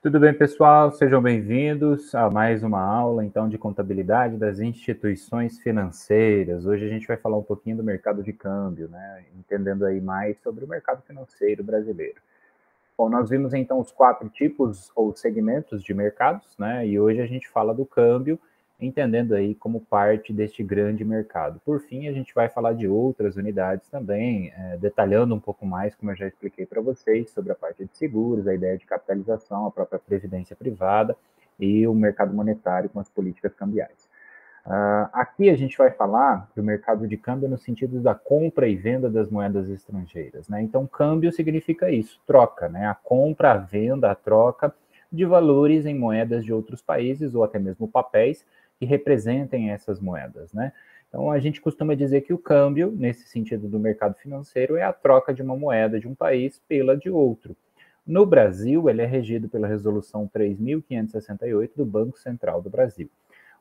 Tudo bem, pessoal? Sejam bem-vindos a mais uma aula, então, de contabilidade das instituições financeiras. Hoje a gente vai falar um pouquinho do mercado de câmbio, né? Entendendo aí mais sobre o mercado financeiro brasileiro. Bom, nós vimos então os 4 tipos ou segmentos de mercados, né? E hoje a gente fala do câmbio, entendendo aí como parte deste grande mercado. Por fim, a gente vai falar de outras unidades também, detalhando um pouco mais, como eu já expliquei para vocês, sobre a parte de seguros, a ideia de capitalização, a própria previdência privada e o mercado monetário com as políticas cambiais. Aqui a gente vai falar do mercado de câmbio no sentido da compra e venda das moedas estrangeiras, né? Então, câmbio significa isso, troca, né? A compra, a venda, a troca de valores em moedas de outros países ou até mesmo papéis que representem essas moedas, né? Então, a gente costuma dizer que o câmbio, nesse sentido do mercado financeiro, é a troca de uma moeda de um país pela de outro. No Brasil, ele é regido pela Resolução 3.568 do Banco Central do Brasil.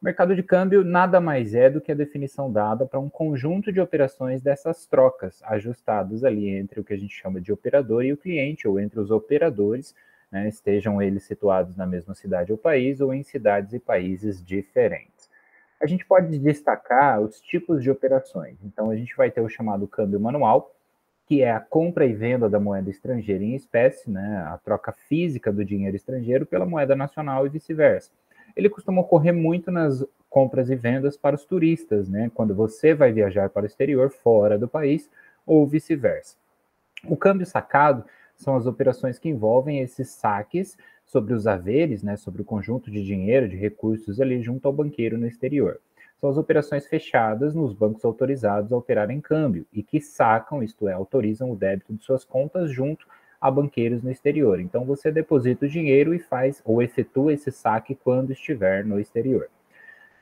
O mercado de câmbio nada mais é do que a definição dada para um conjunto de operações dessas trocas, ajustados ali entre o que a gente chama de operador e o cliente, ou entre os operadores, né, estejam eles situados na mesma cidade ou país, ou em cidades e países diferentes. A gente pode destacar os tipos de operações. Então, a gente vai ter o chamado câmbio manual, que é a compra e venda da moeda estrangeira em espécie, né, a troca física do dinheiro estrangeiro pela moeda nacional e vice-versa. Ele costuma ocorrer muito nas compras e vendas para os turistas, né, quando você vai viajar para o exterior, fora do país, ou vice-versa. O câmbio sacado são as operações que envolvem esses saques sobre os haveres, né, sobre o conjunto de dinheiro, de recursos ali junto ao banqueiro no exterior. São as operações fechadas nos bancos autorizados a operar em câmbio e que sacam, isto é, autorizam o débito de suas contas junto a banqueiros no exterior. Então você deposita o dinheiro e faz ou efetua esse saque quando estiver no exterior.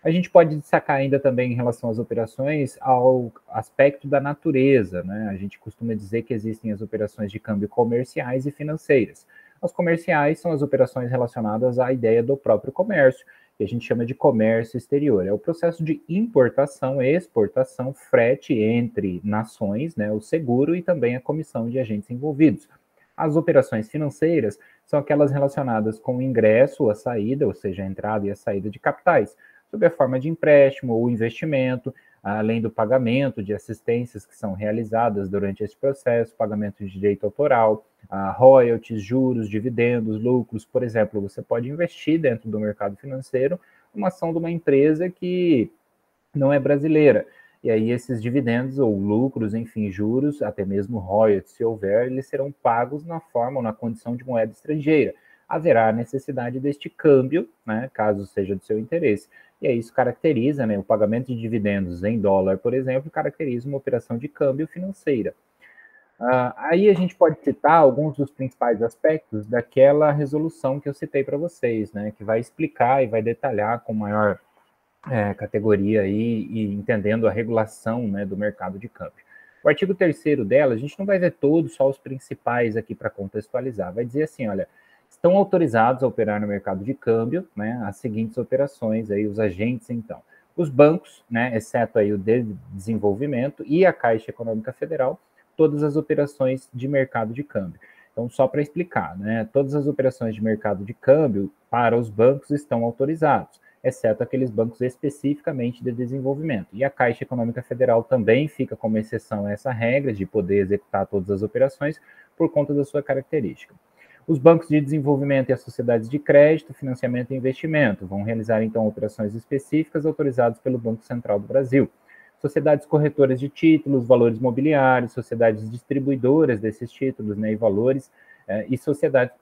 A gente pode destacar ainda também em relação às operações ao aspecto da natureza, né? A gente costuma dizer que existem as operações de câmbio comerciais e financeiras. As comerciais são as operações relacionadas à ideia do próprio comércio, que a gente chama de comércio exterior. É o processo de importação e exportação, frete entre nações, né? O seguro e também a comissão de agentes envolvidos. As operações financeiras são aquelas relacionadas com o ingresso, a saída, ou seja, a entrada e a saída de capitais sob a forma de empréstimo ou investimento, além do pagamento de assistências que são realizadas durante esse processo, pagamento de direito autoral, royalties, juros, dividendos, lucros. Por exemplo, você pode investir dentro do mercado financeiro uma ação de uma empresa que não é brasileira. E aí esses dividendos ou lucros, enfim, juros, até mesmo royalties, se houver, eles serão pagos na forma ou na condição de moeda estrangeira. Haverá necessidade deste câmbio, né, caso seja do seu interesse. E aí isso caracteriza, né, o pagamento de dividendos em dólar, por exemplo, caracteriza uma operação de câmbio financeira. Aí a gente pode citar alguns dos principais aspectos daquela resolução que eu citei para vocês, né, que vai explicar e vai detalhar com maior categoria aí, e entendendo a regulação, né, do mercado de câmbio. O artigo 3º dela, a gente não vai ver todos, só os principais aqui para contextualizar. Vai dizer assim, olha, estão autorizados a operar no mercado de câmbio, né, as seguintes operações aí, os agentes então. Os bancos, né, exceto aí o de desenvolvimento e a Caixa Econômica Federal, todas as operações de mercado de câmbio. Então, só para explicar, né, todas as operações de mercado de câmbio para os bancos estão autorizados, exceto aqueles bancos especificamente de desenvolvimento. E a Caixa Econômica Federal também fica como exceção a essa regra de poder executar todas as operações por conta da sua característica. Os bancos de desenvolvimento e as sociedades de crédito, financiamento e investimento vão realizar, então, operações específicas autorizadas pelo Banco Central do Brasil. Sociedades corretoras de títulos, valores mobiliários, sociedades distribuidoras desses títulos, né, e valores, e sociedades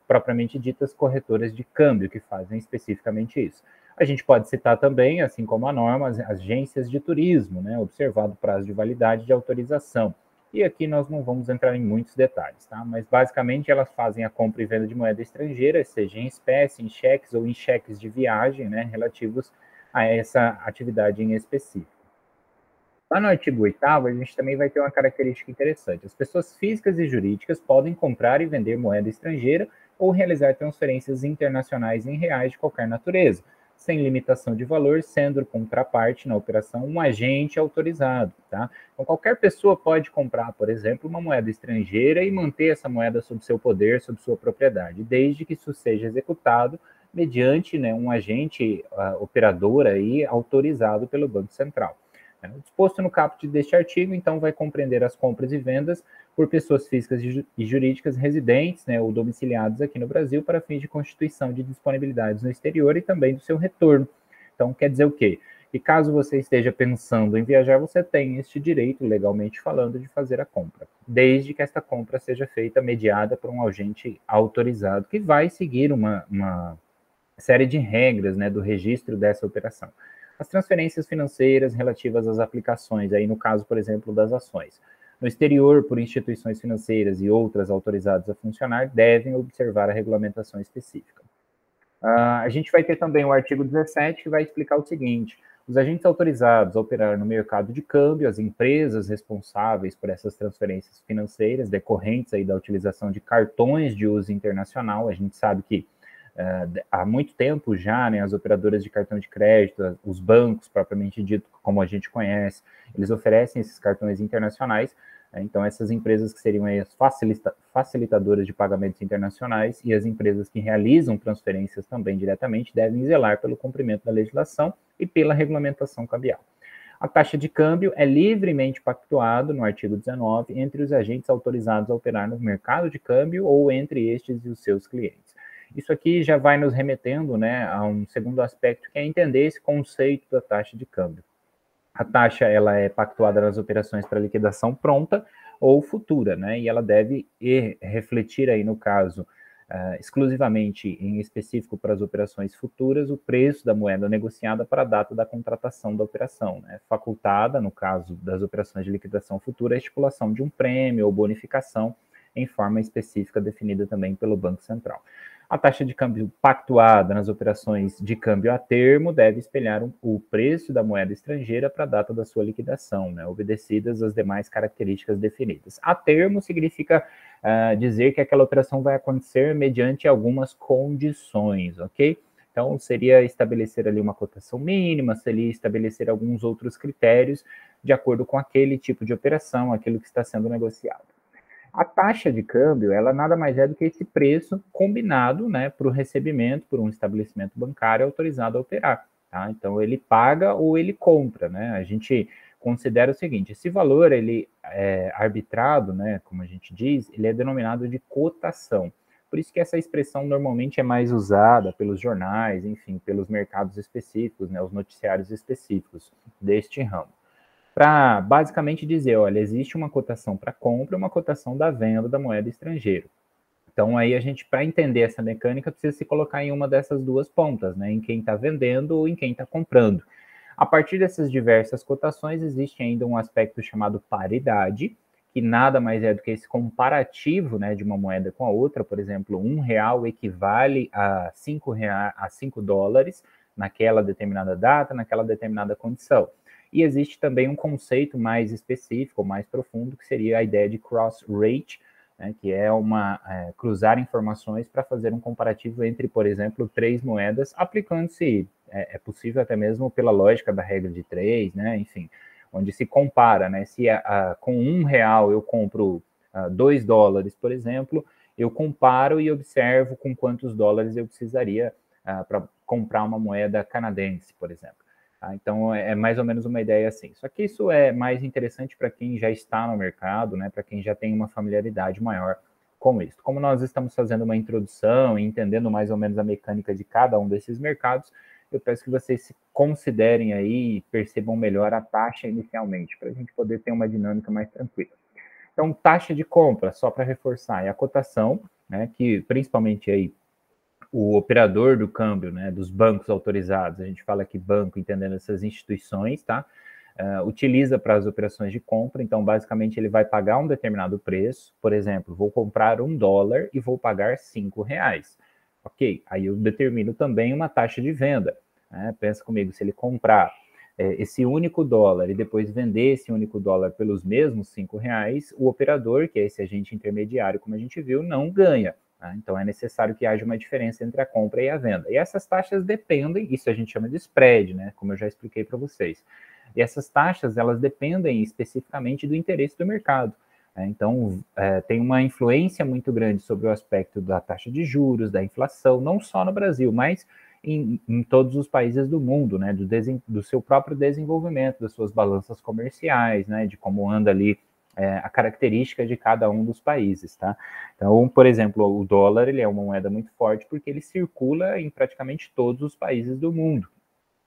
propriamente ditas corretoras de câmbio, que fazem especificamente isso. A gente pode citar também, assim como a norma, as agências de turismo, né, observado o prazo de validade de autorização. E aqui nós não vamos entrar em muitos detalhes, tá? Mas basicamente elas fazem a compra e venda de moeda estrangeira, seja em espécie, em cheques ou em cheques de viagem, né, relativos a essa atividade em específico. Lá no artigo 8º, a gente também vai ter uma característica interessante. As pessoas físicas e jurídicas podem comprar e vender moeda estrangeira ou realizar transferências internacionais em reais de qualquer natureza, sem limitação de valor, sendo contraparte na operação um agente autorizado, tá? Então, qualquer pessoa pode comprar, por exemplo, uma moeda estrangeira e manter essa moeda sob seu poder, sob sua propriedade, desde que isso seja executado mediante, né, um agente operador aí autorizado pelo Banco Central. O disposto no caput deste artigo, então, vai compreender as compras e vendas por pessoas físicas e jurídicas residentes, né, ou domiciliadas aqui no Brasil para fins de constituição de disponibilidades no exterior e também do seu retorno. Então, quer dizer o quê? Que caso você esteja pensando em viajar, você tem este direito, legalmente falando, de fazer a compra, desde que esta compra seja feita mediada por um agente autorizado, que vai seguir uma série de regras, né, do registro dessa operação. As transferências financeiras relativas às aplicações, aí no caso, por exemplo, das ações, no exterior, por instituições financeiras e outras autorizadas a funcionar, devem observar a regulamentação específica. A gente vai ter também o artigo 17, que vai explicar o seguinte: os agentes autorizados a operar no mercado de câmbio, as empresas responsáveis por essas transferências financeiras decorrentes aí da utilização de cartões de uso internacional. A gente sabe que há muito tempo já, né, as operadoras de cartão de crédito, os bancos propriamente dito, como a gente conhece, eles oferecem esses cartões internacionais. Então, essas empresas que seriam aí as facilitadoras de pagamentos internacionais e as empresas que realizam transferências também diretamente devem zelar pelo cumprimento da legislação e pela regulamentação cambial. A taxa de câmbio é livremente pactuada no artigo 19 entre os agentes autorizados a operar no mercado de câmbio ou entre estes e os seus clientes. Isso aqui já vai nos remetendo, né, a um segundo aspecto, que é entender esse conceito da taxa de câmbio. A taxa, ela é pactuada nas operações para liquidação pronta ou futura, né, e ela deve refletir aí, no caso, exclusivamente em específico para as operações futuras, o preço da moeda negociada para a data da contratação da operação, né, facultada, no caso das operações de liquidação futura, a estipulação de um prêmio ou bonificação em forma específica definida também pelo Banco Central. A taxa de câmbio pactuada nas operações de câmbio a termo deve espelhar o preço da moeda estrangeira para a data da sua liquidação, né, obedecidas as demais características definidas. A termo significa dizer que aquela operação vai acontecer mediante algumas condições, ok? Então, seria estabelecer ali uma cotação mínima, seria estabelecer alguns outros critérios de acordo com aquele tipo de operação, aquilo que está sendo negociado. A taxa de câmbio, ela nada mais é do que esse preço combinado, né, para o recebimento por um estabelecimento bancário autorizado a operar, tá? Então, ele paga ou ele compra, né? A gente considera o seguinte: esse valor, ele é arbitrado, né, como a gente diz, ele é denominado de cotação. Por isso que essa expressão normalmente é mais usada pelos jornais, enfim, pelos mercados específicos, né, os noticiários específicos deste ramo, para basicamente dizer, olha, existe uma cotação para compra e uma cotação da venda da moeda estrangeira. Então, aí a gente, para entender essa mecânica, precisa se colocar em uma dessas duas pontas, né, em quem está vendendo ou em quem está comprando. A partir dessas diversas cotações, existe ainda um aspecto chamado paridade, que nada mais é do que esse comparativo, né, de uma moeda com a outra. Por exemplo, R$ 1 equivale a $5 naquela determinada data, naquela determinada condição. E existe também um conceito mais específico, mais profundo, que seria a ideia de cross-rate, né, que é cruzar informações para fazer um comparativo entre, por exemplo, três moedas, aplicando-se, é possível até mesmo pela lógica da regra de três, né, enfim, onde se compara, né, se com R$ 1 eu compro $2, por exemplo, eu comparo e observo com quantos dólares eu precisaria para comprar uma moeda canadense, por exemplo. Então, é mais ou menos uma ideia assim. Só que isso é mais interessante para quem já está no mercado, né, para quem já tem uma familiaridade maior com isso. Como nós estamos fazendo uma introdução e entendendo mais ou menos a mecânica de cada um desses mercados, eu peço que vocês se considerem aí e percebam melhor a taxa inicialmente, para a gente poder ter uma dinâmica mais tranquila. Então, taxa de compra, só para reforçar, é a cotação, né, que principalmente aí o operador do câmbio, né, dos bancos autorizados, a gente fala aqui banco, entendendo essas instituições, tá? Utiliza para as operações de compra. Então, basicamente, ele vai pagar um determinado preço. Por exemplo, vou comprar $1 e vou pagar R$ 5. Ok, aí eu determino também uma taxa de venda, né? Pensa comigo, se ele comprar esse único dólar e depois vender esse único dólar pelos mesmos R$ 5, o operador, que é esse agente intermediário, como a gente viu, não ganha. né? Então é necessário que haja uma diferença entre a compra e a venda. E essas taxas dependem, isso a gente chama de spread, né? Como eu já expliquei para vocês. E essas taxas, elas dependem especificamente do interesse do mercado. Então, tem uma influência muito grande sobre o aspecto da taxa de juros, da inflação, não só no Brasil, mas em todos os países do mundo, né, do seu próprio desenvolvimento, das suas balanças comerciais, né, de como anda ali a característica de cada um dos países, tá? Então, por exemplo, o dólar, ele é uma moeda muito forte porque ele circula em praticamente todos os países do mundo.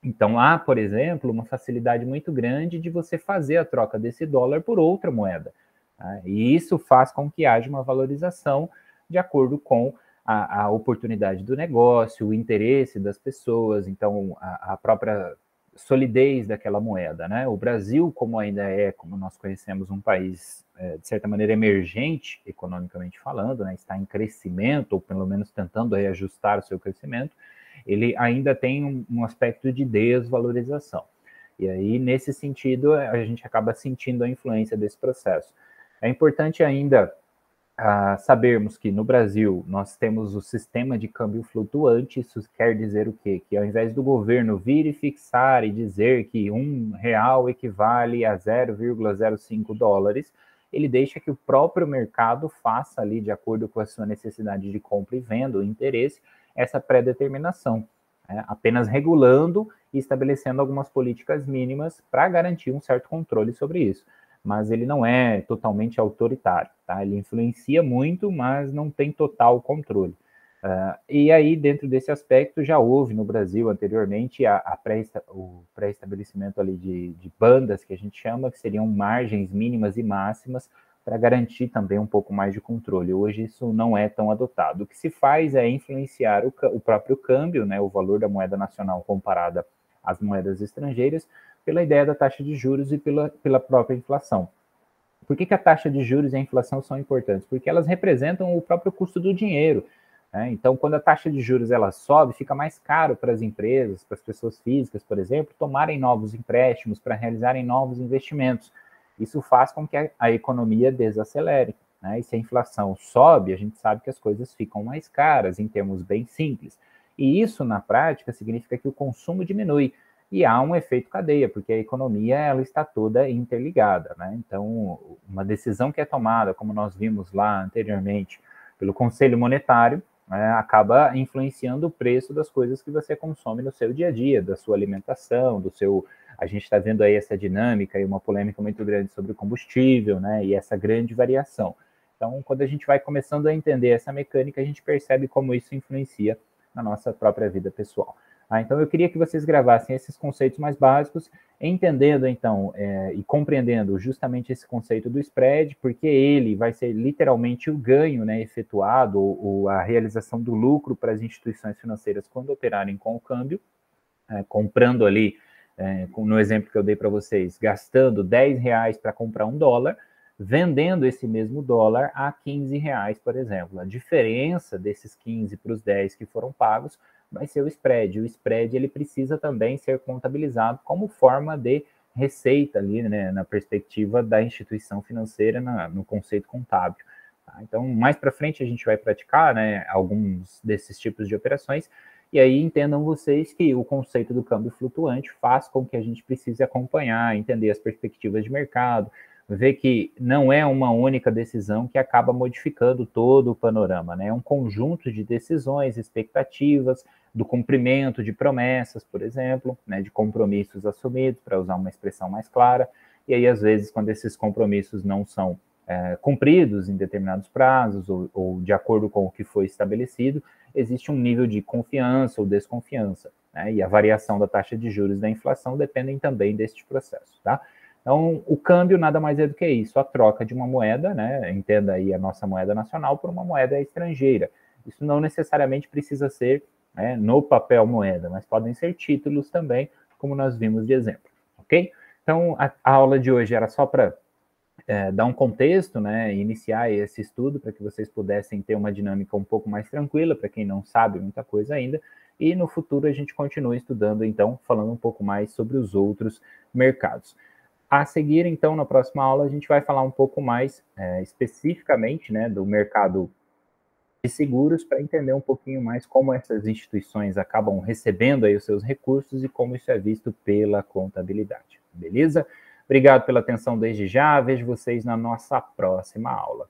Então, há, por exemplo, uma facilidade muito grande de você fazer a troca desse dólar por outra moeda, tá? E isso faz com que haja uma valorização de acordo com a oportunidade do negócio, o interesse das pessoas, então a própria solidez daquela moeda, né? O Brasil, como ainda é, como nós conhecemos, um país de certa maneira emergente, economicamente falando, né? Está em crescimento, ou pelo menos tentando reajustar o seu crescimento, ele ainda tem um aspecto de desvalorização. E aí, nesse sentido, a gente acaba sentindo a influência desse processo. É importante ainda sabermos que no Brasil nós temos o sistema de câmbio flutuante. Isso quer dizer o quê? Que ao invés do governo vir e fixar e dizer que R$ 1 equivale a 0,05 dólares, ele deixa que o próprio mercado faça ali, de acordo com a sua necessidade de compra e venda, o interesse, essa pré-determinação, né? Apenas regulando e estabelecendo algumas políticas mínimas para garantir um certo controle sobre isso. Mas ele não é totalmente autoritário, tá? Ele influencia muito, mas não tem total controle. E aí, dentro desse aspecto, já houve no Brasil anteriormente o pré-estabelecimento ali de bandas, que a gente chama, que seriam margens mínimas e máximas, para garantir também um pouco mais de controle. Hoje isso não é tão adotado. O que se faz é influenciar o próprio câmbio, né, o valor da moeda nacional comparada às moedas estrangeiras, pela ideia da taxa de juros e pela própria inflação. Por que a taxa de juros e a inflação são importantes? Porque elas representam o próprio custo do dinheiro, né? Então, quando a taxa de juros ela sobe, fica mais caro para as empresas, para as pessoas físicas, por exemplo, tomarem novos empréstimos, para realizarem novos investimentos. Isso faz com que a economia desacelere, né? E se a inflação sobe, a gente sabe que as coisas ficam mais caras, em termos bem simples. E isso, na prática, significa que o consumo diminui. E há um efeito cadeia, porque a economia ela está toda interligada, né? Então, uma decisão que é tomada, como nós vimos lá anteriormente, pelo Conselho Monetário, né, acaba influenciando o preço das coisas que você consome no seu dia a dia, da sua alimentação, do seu... A gente está vendo aí essa dinâmica e uma polêmica muito grande sobre o combustível, né? E essa grande variação. Então, quando a gente vai começando a entender essa mecânica, a gente percebe como isso influencia na nossa própria vida pessoal. Então, eu queria que vocês gravassem esses conceitos mais básicos, entendendo, então, e compreendendo justamente esse conceito do spread, porque ele vai ser literalmente o ganho, né, efetuado, ou a realização do lucro para as instituições financeiras quando operarem com o câmbio, comprando ali, no exemplo que eu dei para vocês, gastando R$ 10 para comprar $1, vendendo esse mesmo dólar a R$ 15, por exemplo. A diferença desses 15 para os 10 que foram pagos vai ser o spread. O spread ele precisa também ser contabilizado como forma de receita ali, né, na perspectiva da instituição financeira, no conceito contábil. Tá? Então, mais para frente a gente vai praticar, né, alguns desses tipos de operações, e aí entendam vocês que o conceito do câmbio flutuante faz com que a gente precise acompanhar, entender as perspectivas de mercado, ver que não é uma única decisão que acaba modificando todo o panorama, né? É um conjunto de decisões, expectativas, do cumprimento de promessas, por exemplo, né, de compromissos assumidos, para usar uma expressão mais clara, e aí, às vezes, quando esses compromissos não são cumpridos em determinados prazos ou de acordo com o que foi estabelecido, existe um nível de confiança ou desconfiança, né? E a variação da taxa de juros e da inflação dependem também deste processo, tá? Então, o câmbio nada mais é do que isso, a troca de uma moeda, né? Entenda aí a nossa moeda nacional por uma moeda estrangeira. Isso não necessariamente precisa ser, né, no papel moeda, mas podem ser títulos também, como nós vimos de exemplo, ok? Então, a aula de hoje era só para dar um contexto, né, iniciar esse estudo para que vocês pudessem ter uma dinâmica um pouco mais tranquila, para quem não sabe muita coisa ainda, e no futuro a gente continua estudando, então, falando um pouco mais sobre os outros mercados. A seguir, então, na próxima aula, a gente vai falar um pouco mais especificamente, né, do mercado de seguros para entender um pouquinho mais como essas instituições acabam recebendo aí os seus recursos e como isso é visto pela contabilidade. Beleza? Obrigado pela atenção desde já. Vejo vocês na nossa próxima aula.